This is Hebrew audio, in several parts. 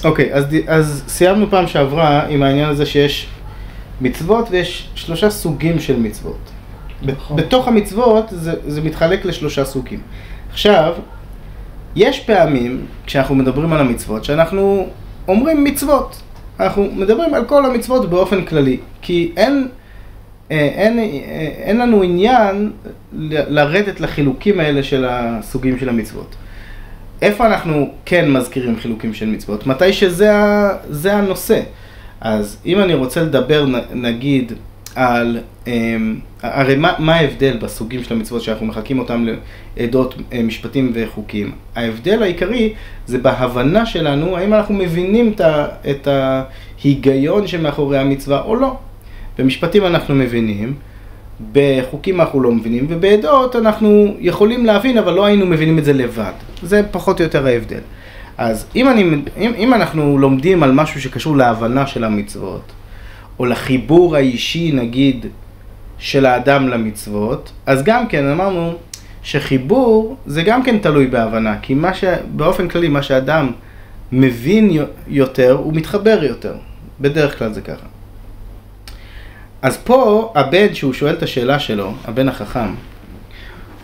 אוקיי, אז סיימנו פעם שעברה עם העניין הזה שיש מצוות ויש 3 סוגים של מצוות. בתוך המצוות זה מתחלק ל3 סוגים. עכשיו, יש פעמים כשאנחנו מדברים על המצוות שאנחנו אומרים מצוות. אנחנו מדברים על כל המצוות באופן כללי, כי אין לנו עניין לרדת לחילוקים האלה של הסוגים של המצוות. איפה אנחנו כן מזכירים חילוקים של מצוות? מתי שזה הנושא. אז אם אני רוצה לדבר נגיד על, הרי מה ההבדל בסוגים של המצוות שאנחנו מחלקים אותם לעדות, משפטים וחוקים? ההבדל העיקרי זה בהבנה שלנו, האם אנחנו מבינים את ההיגיון שמאחורי המצווה או לא. במשפטים אנחנו מבינים, בחוקים אנחנו לא מבינים, ובעדות אנחנו יכולים להבין, אבל לא היינו מבינים את זה לבד. זה פחות או יותר ההבדל. אז אם אנחנו לומדים על משהו שקשור להבנה של המצוות, או לחיבור האישי נגיד של האדם למצוות, אז גם כן אמרנו שחיבור זה גם כן תלוי בהבנה, כי באופן כללי מה שאדם מבין יותר הוא מתחבר יותר, בדרך כלל זה ככה. אז פה הבן שהוא שואל את השאלה שלו, הבן החכם,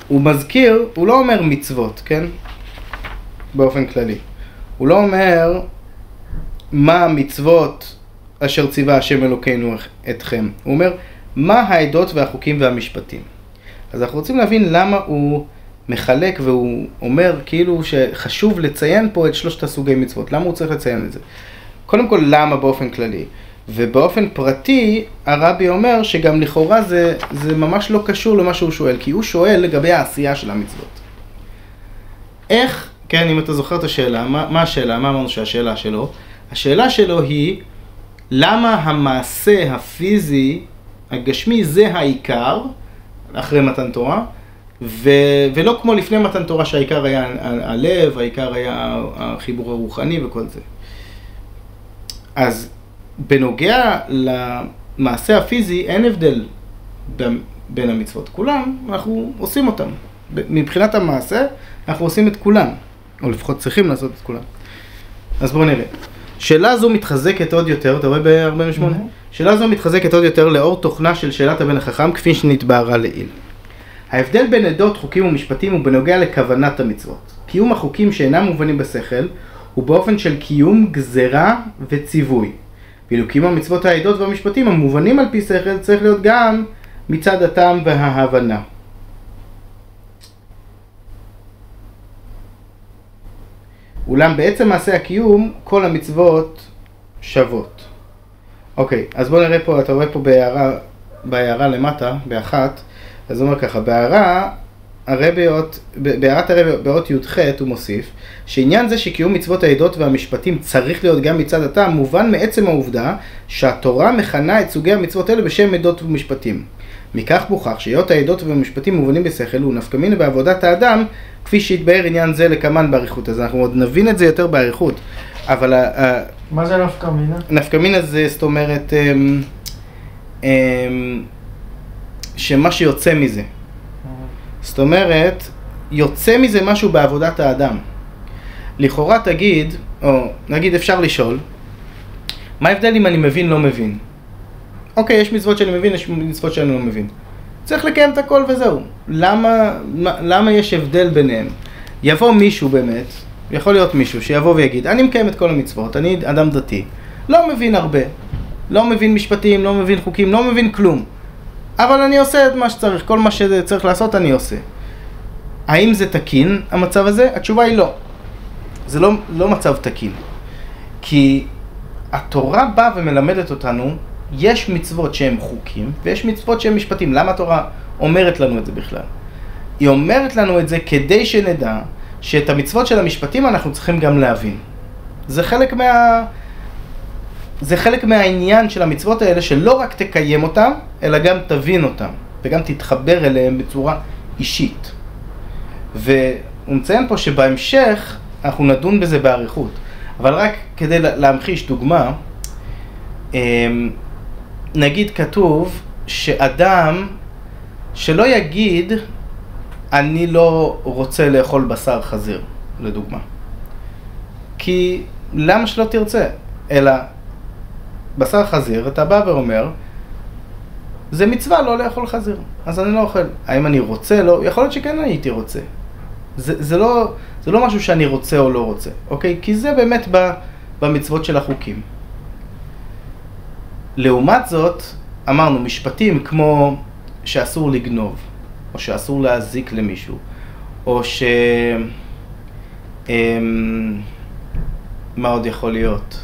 הוא מזכיר, הוא לא אומר מצוות, כן? באופן כללי. הוא לא אומר מה המצוות אשר ציווה השם אלוקינו אתכם. הוא אומר מה העדות והחוקים והמשפטים. אז אנחנו רוצים להבין למה הוא מחלק והוא אומר כאילו שחשוב לציין פה את 3 הסוגי מצוות. למה הוא צריך לציין את זה? קודם כל למה באופן כללי. ובאופן פרטי הרבי אומר שגם לכאורה זה ממש לא קשור למה שהוא שואל, כי הוא שואל לגבי העשייה של המצוות. איך, כן, אם אתה זוכר את השאלה, מה השאלה? מה אמרנו שהשאלה שלו? השאלה שלו היא, למה המעשה הפיזי, הגשמי, זה העיקר, אחרי מתן תורה, ולא כמו לפני מתן תורה שהעיקר היה הלב, העיקר היה החיבור הרוחני וכל זה. אז בנוגע למעשה הפיזי אין הבדל בין המצוות. כולם, אנחנו עושים אותם. מבחינת המעשה, אנחנו עושים את כולם. או לפחות צריכים לעשות את כולם. אז בואו נראה. שאלה זו מתחזקת עוד יותר, אתה רואה ב-48? שאלה זו מתחזקת עוד יותר לאור תוכנה של שאלת הבן החכם, כפי שנתבהרה לעיל. ההבדל בין עדות, חוקים ומשפטים הוא בנוגע לכוונת המצוות. קיום החוקים שאינם מובנים בשכל, הוא באופן של קיום גזרה וציווי. ואילו קיום המצוות העדות והמשפטים המובנים על פי שכל צריך להיות גם מצד הטעם וההבנה. אולם בעצם מעשה הקיום כל המצוות שוות. אוקיי, אז בוא נראה פה, אתה רואה פה בהערה למטה, באחת, אז הוא אומר ככה, בהערת הרבי באות י"ח הוא מוסיף, שעניין זה שקיום מצוות העדות והמשפטים צריך להיות גם מצד הטעם, מובן מעצם העובדה שהתורה מכנה את סוגי המצוות האלה בשם עדות ומשפטים. מכך מוכח שהיות העדות והמשפטים מובנים בשכל הוא נפקא מינה בעבודת האדם, כפי שהתבאר עניין זה לקמן באריכות. אז אנחנו עוד נבין את זה יותר באריכות. אבל מה זה נפקא מינה? נפקא מינה זה, זאת אומרת, שמה שיוצא מזה. זאת אומרת, יוצא מזה משהו בעבודת האדם. לכאורה תגיד, או נגיד אפשר לשאול, מה ההבדל אם אני מבין לא מבין? אוקיי, יש מצוות שאני מבין, יש מצוות שאני לא מבין. צריך לקיים את הכל וזהו. למה יש הבדל ביניהם? יבוא מישהו באמת, יכול להיות מישהו שיבוא ויגיד, אני מקיים את כל המצוות, אני אדם דתי, לא מבין הרבה, לא מבין משפטים, לא מבין חוקים, לא מבין כלום. אבל אני עושה את מה שצריך, כל מה שצריך לעשות אני עושה. האם זה תקין המצב הזה? התשובה היא לא. זה לא מצב תקין. כי התורה באה ומלמדת אותנו, יש מצוות שהן חוקים ויש מצוות שהן משפטים. למה התורה אומרת לנו את זה בכלל? היא אומרת לנו את זה כדי שנדע שאת המצוות של המשפטים אנחנו צריכים גם להבין. זה חלק מהעניין של המצוות האלה, שלא רק תקיים אותם, אלא גם תבין אותם, וגם תתחבר אליהם בצורה אישית. והוא מציין פה שבהמשך אנחנו נדון בזה באריכות. אבל רק כדי להמחיש דוגמה, נגיד כתוב שאדם שלא יגיד, אני לא רוצה לאכול בשר חזיר, לדוגמה. כי למה שלא תרצה? אלא, בשר חזיר, אתה בא ואומר, זה מצווה לא לאכול חזיר, אז אני לא אוכל. האם אני רוצה? לא, יכול להיות שכן הייתי רוצה. זה לא משהו שאני רוצה או לא רוצה, אוקיי? כי זה באמת במצוות של החוקים. לעומת זאת, אמרנו, משפטים כמו שאסור לגנוב, או שאסור להזיק למישהו, או מה עוד יכול להיות?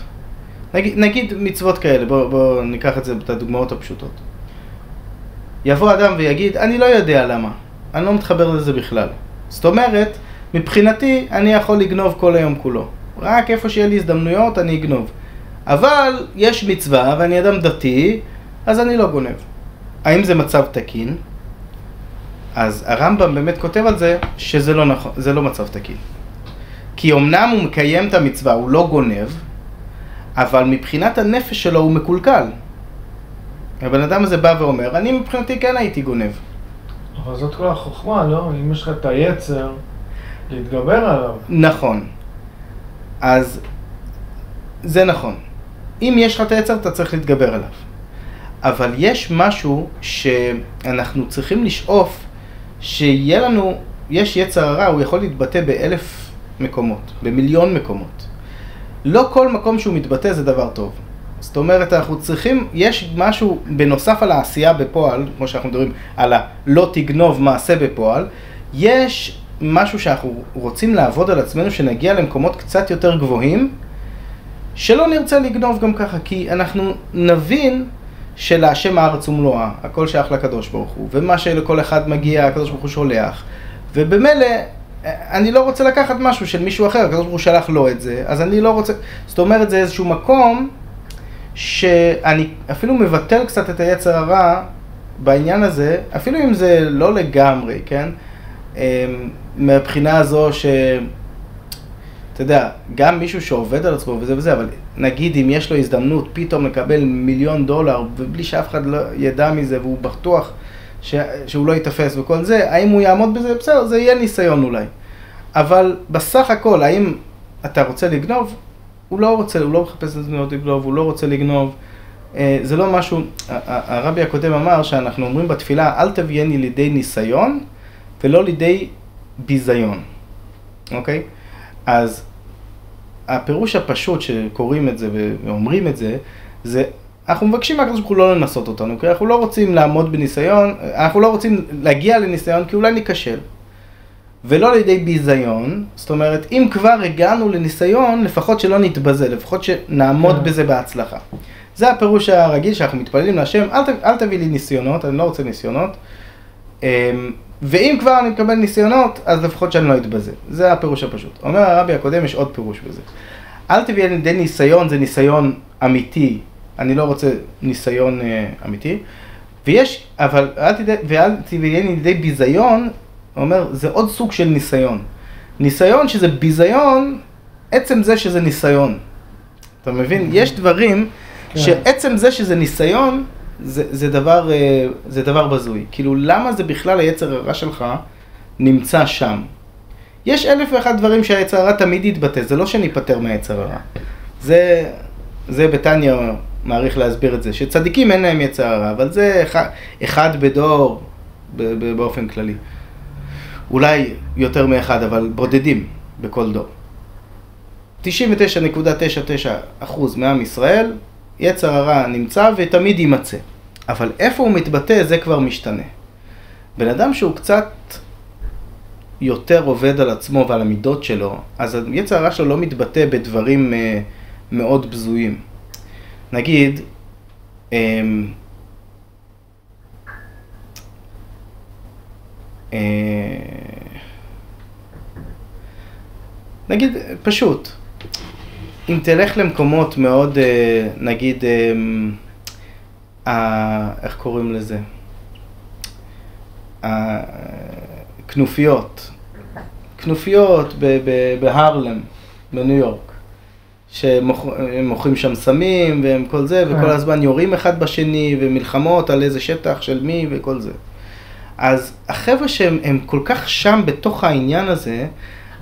נגיד מצוות כאלה, בוא ניקח את הדוגמאות הפשוטות. יבוא אדם ויגיד, אני לא יודע למה, אני לא מתחבר לזה בכלל. זאת אומרת, מבחינתי אני יכול לגנוב כל היום כולו. רק איפה שיהיה לי הזדמנויות אני אגנוב. אבל יש מצווה ואני אדם דתי, אז אני לא גונב. האם זה מצב תקין? אז הרמב"ם באמת כותב על זה שזה לא נכון, זה לא מצב תקין. כי אמנם הוא מקיים את המצווה, הוא לא גונב, אבל מבחינת הנפש שלו הוא מקולקל. הבן אדם הזה בא ואומר, אני מבחינתי כן הייתי גונב. אבל זאת כל החוכמה, לא? אם יש לך את היצר, להתגבר עליו. נכון. אז זה נכון. אם יש לך את היצר, אתה צריך להתגבר עליו. אבל יש משהו שאנחנו צריכים לשאוף, שיהיה לנו, יש יצר הרע, הוא יכול להתבטא ב1,000 מקומות, במיליון מקומות. לא כל מקום שהוא מתבטא זה דבר טוב. זאת אומרת, אנחנו צריכים, יש משהו בנוסף על העשייה בפועל, כמו שאנחנו מדברים על הלא תגנוב מעשה בפועל, יש משהו שאנחנו רוצים לעבוד על עצמנו, שנגיע למקומות קצת יותר גבוהים, שלא נרצה לגנוב גם ככה, כי אנחנו נבין שלהשם הארץ ומלואה, הכל שייך לקדוש ברוך הוא, ומה שלכל אחד מגיע, הקדוש ברוך הוא שולח, ובמילא, אני לא רוצה לקחת משהו של מישהו אחר, הקדוש ברוך הוא שלח לו את זה, אז אני לא רוצה, זאת אומרת, זה איזשהו מקום, שאני אפילו מבטל קצת את היצר הרע בעניין הזה, אפילו אם זה לא לגמרי, כן? מהבחינה הזו אתה יודע, גם מישהו שעובד על עצמו וזה וזה, אבל נגיד אם יש לו הזדמנות פתאום לקבל $1,000,000 ובלי שאף אחד לא ידע מזה והוא בטוח שהוא לא יתפס וכל זה, האם הוא יעמוד בזה? בסדר, זה יהיה ניסיון אולי. אבל בסך הכל, האם אתה רוצה לגנוב? הוא לא רוצה, הוא לא מחפש לגנוב, הוא לא רוצה לגנוב. זה לא משהו, הרבי הקודם אמר שאנחנו אומרים בתפילה, אל תביאני לידי ניסיון ולא לידי ביזיון. אוקיי? אז הפירוש הפשוט שקוראים את זה ואומרים את זה, זה אנחנו מבקשים מהקדוש ברוך הוא לא לנסות אותנו, כי אנחנו לא רוצים לעמוד בניסיון, אנחנו לא רוצים להגיע לניסיון, כי אולי ניכשל. ולא לידי ביזיון, זאת אומרת, אם כבר הגענו לניסיון, לפחות שלא נתבזה, לפחות שנעמוד בזה בהצלחה. זה הפירוש הרגיל שאנחנו מתפללים להשם, אל תביא לי ניסיונות, אני לא רוצה ניסיונות, ואם כבר אני מקבל ניסיונות, אז לפחות שאני לא אתבזה. זה הפירוש הפשוט. אומר הרבי הקודם, יש עוד פירוש בזה. אל תביא לידי ניסיון, זה ניסיון אמיתי, אני לא רוצה ניסיון אמיתי, אבל אל תביא לידי ביזיון, הוא אומר, זה עוד סוג של ניסיון. ניסיון שזה ביזיון, עצם זה שזה ניסיון. אתה מבין? יש דברים שעצם זה שזה ניסיון, זה דבר בזוי. כאילו, למה זה בכלל היצר הרע שלך נמצא שם? יש 1,001 דברים שהיצר הרע תמיד יתבטא, זה לא שניפטר מהיצר הרע. זה בתניא מעריך להסביר את זה, שצדיקים אין להם יצר הרע, אבל זה אחד בדור באופן כללי. אולי יותר מאחד, אבל בודדים בכל דור. 99.99% מעם ישראל, יצר הרע נמצא ותמיד יימצא. אבל איפה הוא מתבטא, זה כבר משתנה. בן אדם שהוא קצת יותר עובד על עצמו ועל המידות שלו, אז יצר הרע שלו לא מתבטא בדברים מאוד בזויים. נגיד, נגיד, פשוט, אם תלך למקומות מאוד, נגיד, איך קוראים לזה? כנופיות בהרלם, בניו יורק, שמוכרים שם סמים והם כל זה, וכל הזמן יורים אחד בשני, ומלחמות על איזה שטח של מי וכל זה. אז החבר'ה שהם כל כך שם בתוך העניין הזה,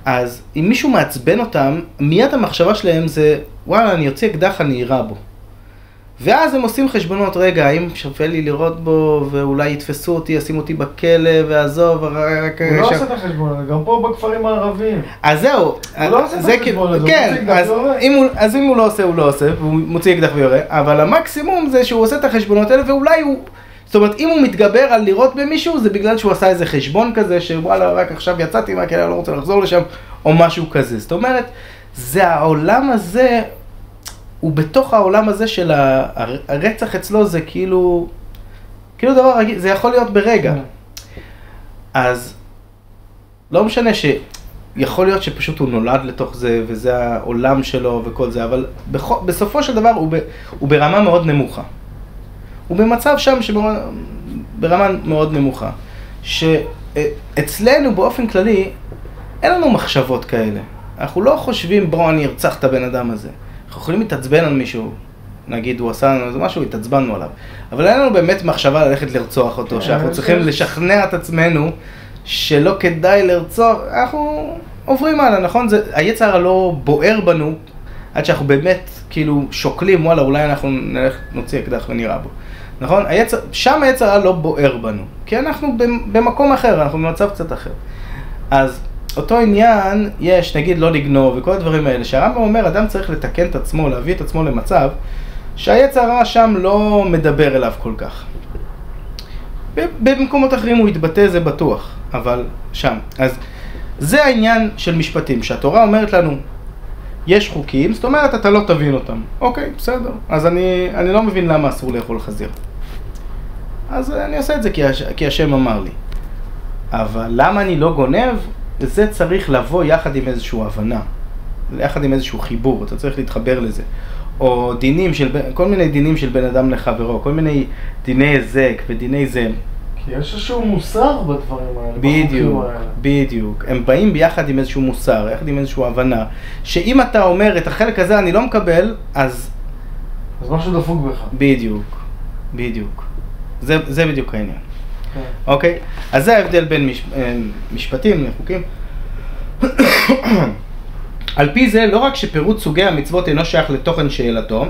אז אם מישהו מעצבן אותם, מיד המחשבה שלהם זה, וואלה, אני יוצא אקדח, אני אירה בו. ואז הם עושים חשבונות, רגע, האם שווה לי לראות בו, ואולי יתפסו אותי, ישימו אותי בכלא, ועזוב, רק... הוא לא עושה את החשבונות, גם פה בכפרים הערביים. אז זהו. הוא לא עושה את החשבונות, הוא כן, מוציא אקדח ויורה. אז אם הוא לא עושה, הוא לא עושה, והוא מוציא אקדח ויורה, אבל המקסימום זה שהוא עושה את החשבונות האלה, ואולי הוא... זאת אומרת, אם הוא מתגבר על לראות במישהו, זה בגלל שהוא עשה איזה חשבון כזה, שוואלה, רק עכשיו יצאתי מהכלא, לא רוצה לחזור לשם, או משהו כזה. זאת אומרת, זה העולם הזה... ובתוך העולם הזה של הרצח אצלו זה כאילו דבר רגיל, זה יכול להיות ברגע. אז לא משנה שיכול להיות שפשוט הוא נולד לתוך זה, וזה העולם שלו וכל זה, אבל בסופו של דבר הוא ברמה מאוד נמוכה. הוא במצב שם ברמה מאוד נמוכה. שאצלנו באופן כללי אין לנו מחשבות כאלה. אנחנו לא חושבים, בוא אני ארצח את הבן אדם הזה. אנחנו יכולים להתעצבן על מישהו, נגיד הוא עשה לנו איזה משהו, התעצבנו עליו. אבל אין לנו באמת מחשבה ללכת לרצוח אותו, שאנחנו צריכים לשכנע את עצמנו שלא כדאי לרצוח, אנחנו עוברים הלאה, נכון? היצר לא בוער בנו, עד שאנחנו באמת כאילו שוקלים, וואלה, אולי אנחנו נוציא אקדח ונראה בו. נכון? שם היצר לא בוער בנו, כי אנחנו במקום אחר, אנחנו במצב קצת אחר. אז אותו עניין יש, נגיד, לא לגנוב וכל הדברים האלה, שהרמב"ם אומר, אדם צריך לתקן את עצמו, להביא את עצמו למצב, שהיצר הרע שם לא מדבר אליו כל כך. במקומות אחרים הוא יתבטא, זה בטוח, אבל שם. אז זה העניין של משפטים, שהתורה אומרת לנו, יש חוקים, זאת אומרת, אתה לא תבין אותם. אוקיי, בסדר. אז אני לא מבין למה אסור לאכול חזיר. אז אני עושה את זה כי השם אמר לי. אבל למה אני לא גונב? זה צריך לבוא יחד עם איזושהי הבנה, יחד עם איזשהו חיבור, אתה צריך להתחבר לזה. או דינים כל מיני דינים של בן אדם לחברו, כל מיני דיני היזק ודיני זה. כי יש איזשהו מוסר בדברים האלה, בדיוק, בדיוק. הם באים ביחד עם איזשהו מוסר, יחד עם איזושהי הבנה, שאם אתה אומר את החלק הזה אני לא מקבל, אז משהו דפוק בך. בדיוק. זה בדיוק העניין. אוקיי? אז זה ההבדל בין משפטים לחוקים. על פי זה, לא רק שפירוט סוגי המצוות אינו שייך לתוכן שאלתו,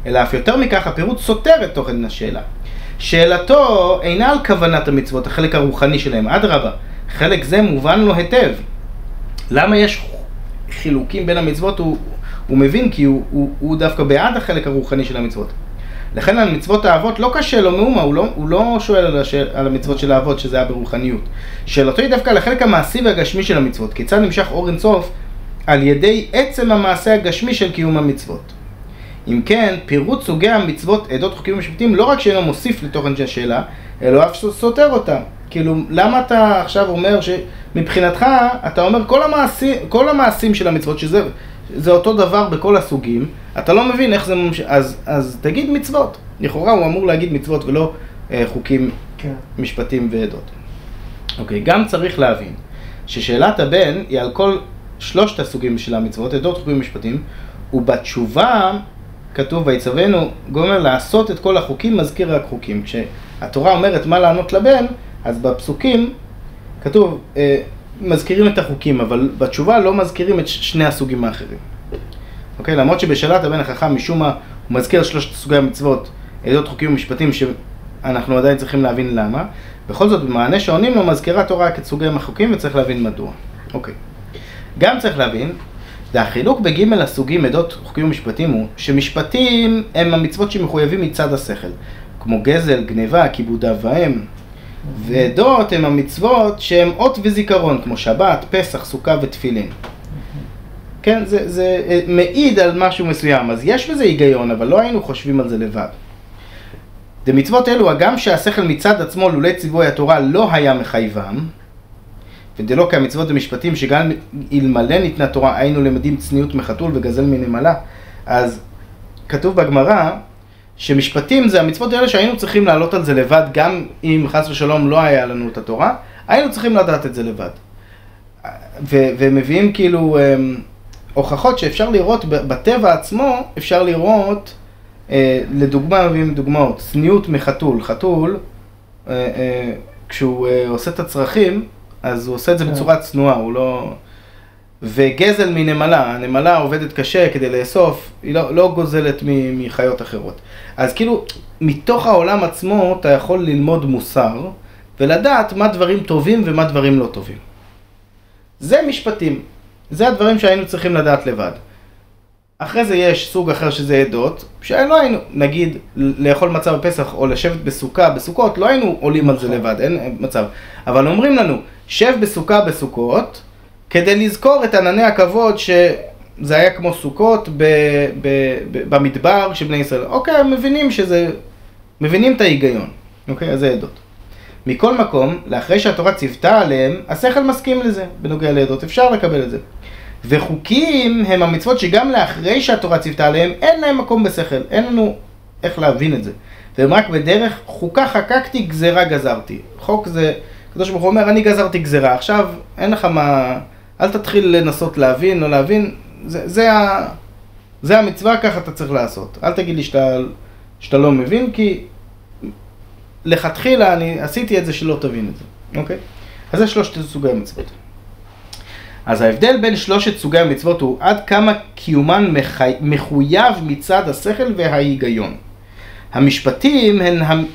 אלא אף יותר מכך, הפירוט סותר את תוכן השאלה. שאלתו אינה על כוונת המצוות, החלק הרוחני שלהם, אדרבה, חלק זה מובן לו היטב. למה יש חילוקים בין המצוות? הוא מבין כי הוא דווקא בעד החלק הרוחני של המצוות. לכן על מצוות האבות לא קשה לו מאומה, הוא לא שואל על המצוות של האבות שזה היה ברוחניות. שאלתו היא דווקא על החלק המעשי והגשמי של המצוות. כיצד נמשך אור אינסוף? על ידי עצם המעשה הגשמי של קיום המצוות. אם כן, פירוט סוגי המצוות, עדות, חוקים ומשפטים, לא רק שאינו מוסיף לתוכן של השאלה, אלא אף סותר אותה. כאילו, למה אתה עכשיו אומר שמבחינתך, אתה אומר כל המעשים של המצוות, שזה אותו דבר בכל הסוגים, אתה לא מבין איך זה אז תגיד מצוות. לכאורה הוא אמור להגיד מצוות ולא חוקים, משפטים ועדות. אוקיי, גם צריך להבין ששאלת הבן היא על כל שלושת הסוגים של המצוות, עדות, חוקים ומשפטים, ובתשובה כתוב ויצוונו גומר לעשות את כל החוקים, מזכיר רק חוקים. כשהתורה אומרת מה לענות לבן, אז בפסוקים כתוב מזכירים את החוקים, אבל בתשובה לא מזכירים את שני הסוגים האחרים. אוקיי, למרות שבשאלת הבן החכם משום מה הוא מזכיר שלושת סוגי המצוות, עדות, חוקים ומשפטים, שאנחנו עדיין צריכים להבין למה. בכל זאת, במענה שעונים לו מזכירה תורה את סוגי החוקים וצריך להבין מדוע. אוקיי. גם צריך להבין, החילוק בג' הסוגים, עדות, חוקים ומשפטים הוא שמשפטים הם המצוות שמחויבים מצד השכל, כמו גזל, גניבה, כיבוד אב ואם. ועדות הם המצוות שהן אות וזיכרון, כמו שבת, פסח, סוכה ותפילין. כן, זה מעיד על משהו מסוים, אז יש בזה היגיון, אבל לא היינו חושבים על זה לבד. דמצוות אלו, הגם שהשכל מצד עצמו לולא ציווי התורה לא היה מחייבם, ודלא כהמצוות ומשפטים שגם אלמלא ניתנה תורה היינו למדים צניעות מחתול וגזל מנמלה, אז כתוב בגמרא שמשפטים זה המצוות האלה שהיינו צריכים לעלות על זה לבד, גם אם חס ושלום לא היה לנו את התורה, היינו צריכים לדעת את זה לבד. ומביאים כאילו הוכחות שאפשר לראות בטבע עצמו, אפשר לראות, לדוגמה, מביאים דוגמאות, צניעות מחתול. חתול, כשהוא עושה את הצרכים, אז הוא עושה את זה בצורה צנועה, הוא לא... וגזל מנמלה, הנמלה עובדת קשה כדי לאסוף, היא לא גוזלת מחיות אחרות. אז כאילו, מתוך העולם עצמו אתה יכול ללמוד מוסר, ולדעת מה דברים טובים ומה דברים לא טובים. זה משפטים, זה הדברים שהיינו צריכים לדעת לבד. אחרי זה יש סוג אחר שזה עדות, שלא היינו, נגיד, לאכול מצה בפסח או לשבת בסוכה, בסוכות, לא היינו עולים על זה לבד, אין מצב. אבל אומרים לנו, שב בסוכה בסוכות, כדי לזכור את ענני הכבוד שזה היה כמו סוכות במדבר של בני ישראל. אוקיי, מבינים את ההיגיון. אוקיי, אז זה עדות. מכל מקום, לאחרי שהתורה ציוותה עליהם, השכל מסכים לזה, בנוגע לעדות, אפשר לקבל את זה. וחוקים הם המצוות שגם לאחרי שהתורה ציוותה עליהם, אין להם מקום בשכל, אין לנו איך להבין את זה. והם רק בדרך חוקה חקקתי, גזרה גזרתי. חוק זה, הקדוש ברוך הוא אומר, אני גזרתי גזרה, עכשיו אין לך מה, אל תתחיל לנסות להבין או להבין, זה המצווה, ככה אתה צריך לעשות. אל תגיד לי שאתה לא מבין, כי לכתחילה אני עשיתי את זה שלא תבין את זה, אוקיי? אז זה שלושת סוגי המצוות. אז ההבדל בין שלושת סוגי המצוות הוא עד כמה קיומן מחויב מצד השכל וההיגיון. המשפטים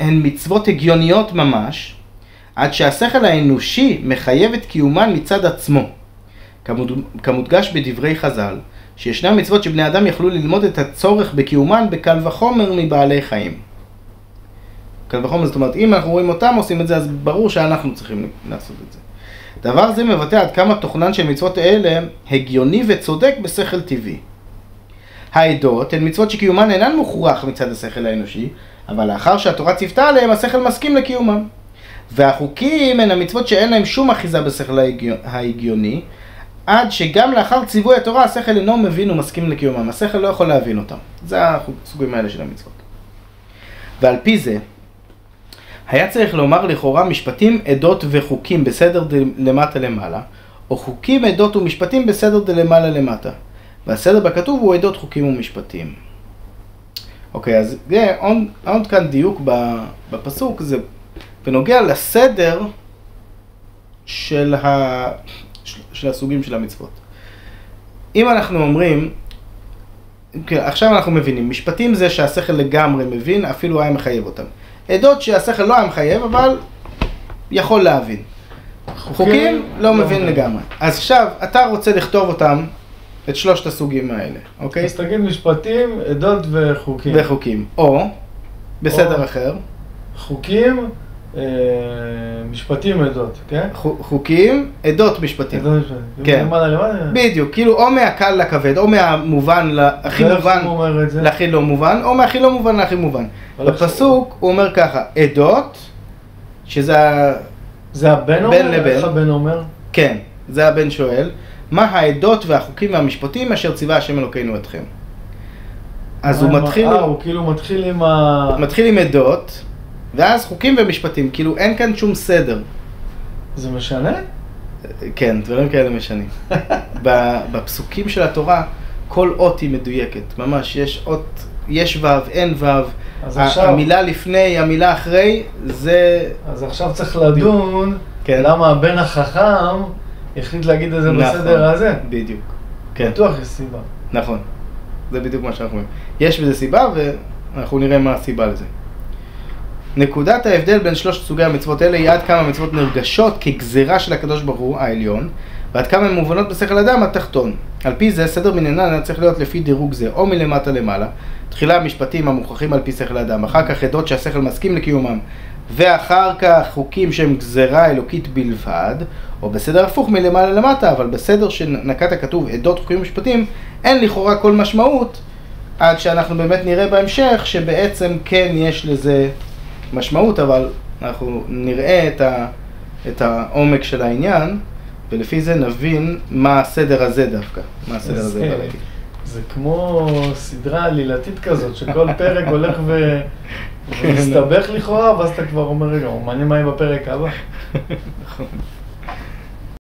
הן מצוות הגיוניות ממש, עד שהשכל האנושי מחייב את קיומן מצד עצמו. כמודגש בדברי חז"ל, שישנם מצוות שבני אדם יכלו ללמוד את הצורך בקיומן בקל וחומר מבעלי חיים. קל וחומר, זאת אומרת, אם אנחנו רואים אותם עושים את זה, אז ברור שאנחנו צריכים לעשות את זה. דבר זה מבטא עד כמה תוכנן של מצוות האלה הגיוני וצודק בשכל טבעי. העדות הן מצוות שקיומן אינן מוכרח מצד השכל האנושי, אבל לאחר שהתורה ציוותה עליהם, השכל מסכים לקיומם. והחוקים הן המצוות שאין להם שום אחיזה בשכל ההגיוני, עד שגם לאחר ציווי התורה השכל אינו מבין ומסכים לקיומם. השכל לא יכול להבין אותם. זה הסוגים האלה של המצוות. ועל פי זה, היה צריך לומר לכאורה משפטים, עדות וחוקים בסדר למטה למעלה, או חוקים, עדות ומשפטים בסדר למעלה למטה. והסדר בכתוב הוא עדות, חוקים ומשפטים. אוקיי, אז זה עוד כאן דיוק בפסוק, זה בנוגע לסדר של הסוגים של המצוות. אם אנחנו אומרים, עכשיו אנחנו מבינים, משפטים זה שהשכל לגמרי מבין, אפילו היה מחייב אותם. עדות שהשכל לא היה מחייב, אבל יכול להבין. חוקים לא מבין לגמרי. אז עכשיו, אתה רוצה לכתוב אותם, את שלושת הסוגים האלה, אוקיי? אז תגיד משפטים, עדות וחוקים. וחוקים. או, בסדר אחר. חוקים, משפטים, עדות, כן? חוקים, עדות, משפטים. עדות, משפטים. כן. בדיוק, כאילו או מהקל לכבד, או מהמובן להכי מובן להכי לא מובן, או מהכי לא מובן להכי מובן. בפסוק הוא אומר ככה, עדות, שזה זה הבן אומר? איך הבן אומר? כן, זה הבן שואל. מה העדות והחוקים והמשפטים אשר ציווה השם אלוקינו אתכם? אז הוא מתחיל... הוא כאילו מתחיל עם עדות, ואז חוקים ומשפטים, כאילו אין כאן שום סדר. זה משנה? כן, דברים כאלה משנים. בפסוקים של התורה, כל אות היא מדויקת. ממש, יש אות, יש וו, אין וו. המילה לפני, המילה אחרי, זה... אז עכשיו צריך לדון למה הבן החכם החליט להגיד את זה בסדר הזה. בדיוק. בטוח יש סיבה. נכון. זה בדיוק מה שאנחנו אומרים. יש בזה סיבה, ואנחנו נראה מה הסיבה לזה. נקודת ההבדל בין שלושת סוגי המצוות האלה היא עד כמה מצוות נרגשות כגזירה של הקדוש ברוך הוא העליון, ועד כמה הן מובנות בשכל אדם התחתון. על פי זה, סדר מנהנן צריך להיות לפי דירוג זה, או מלמטה למעלה, תחילה המשפטים המוכרחים על פי שכל אדם, אחר כך עדות שהשכל מסכים לקיומם, ואחר כך חוקים שהם גזירה אלוקית בלבד, או בסדר הפוך מלמעלה למטה, אבל בסדר שנקט הכתוב עדות, חוקים ומשפטים, אין לכאורה כל משמעות, עד שאנחנו באמת נראה בהמשך שבעצם כן יש לזה משמעות, אבל אנחנו נראה את העומק של העניין, ולפי זה נבין מה הסדר הזה דווקא, מה הסדר הזה בלגי. זה כמו סדרה עלילתית כזאת, שכל פרק הולך ומסתבך לכאורה, ואז אתה כבר אומר, רגע, מעניין מה יהיה בפרק הבא. נכון.